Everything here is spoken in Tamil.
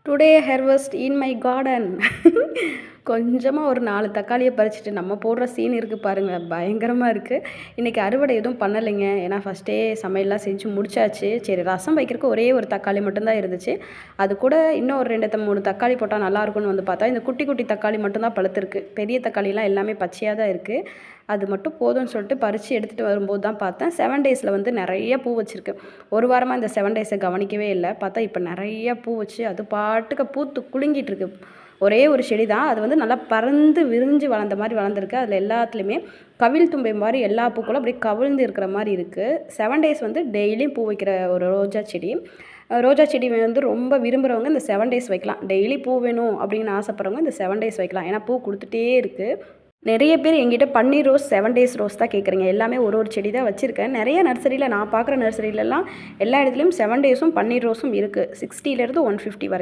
Today harvest in my garden. கொஞ்சமாக ஒரு 4 தக்காளியை பறிச்சுட்டு நம்ம போடுற சீன் இருக்குது பாருங்கள், பயங்கரமாக இருக்குது. இன்றைக்கி அறுவடை எதுவும் பண்ணலைங்க, ஏன்னா ஃபஸ்ட்டே சமையல்லாம் செஞ்சு முடிச்சாச்சு. சரி, ரசம் வைக்கிறதுக்கு ஒரே ஒரு தக்காளி மட்டும்தான் இருந்துச்சு. அது கூட இன்னும் ஒரு 2 3 தக்காளி போட்டால் நல்லாயிருக்கும்னு வந்து பார்த்தா இந்த குட்டி குட்டி தக்காளி மட்டும்தான் பழுத்திருக்கு. பெரிய தக்காளிலாம் எல்லாமே பச்சையாக தான் இருக்குது. அது மட்டும் போதும்னு சொல்லிட்டு பறித்து எடுத்துகிட்டு வரும்போது தான் பார்த்தேன் 7 டேஸில் வந்து நிறைய பூ வச்சுருக்கு. ஒரு வாரமாக இந்த 7 டேஸை கவனிக்கவே இல்லை. பார்த்தா இப்போ நிறைய பூ வச்சு அது பாட்டுக்கு பூத்து குலுங்கிட்டு இருக்கு. ஒரே ஒரு செடி தான், அது வந்து நல்லா பறந்து விரிஞ்சு வளர்ந்த மாதிரி வளர்ந்துருக்கு. அதில் எல்லாத்துலேயுமே கவிழ் தும்பை மாதிரி எல்லா பூக்களும் அப்படியே கவிழ்ந்து இருக்கிற மாதிரி இருக்குது. 7 டேஸ் வந்து டெய்லியும் பூ வைக்கிற ஒரு ரோஜா செடி. ரோஜா செடி வந்து ரொம்ப விரும்புகிறவங்க இந்த 7 டேஸ் வைக்கலாம். டெய்லி பூ வேணும் அப்படின்னு ஆசைப்படுறவங்க இந்த 7 டேஸ் வைக்கலாம். ஏன்னா பூ கொடுத்துட்டே இருக்குது. நிறைய பேர் எங்கிட்ட பன்னீர் ரோஸ் 7 டேஸ் ரோஸ் தான் கேட்குறீங்க. எல்லாமே ஒரு ஒரு செடி தான் வச்சுருக்கேன். நிறைய நர்சரியில் நான் பார்க்குற நர்சரியிலலாம் எல்லா இடத்துலையும் 7 டேஸும் பன்னீர் ரோஸும் இருக்குது. 60லேருந்து 150 வரை.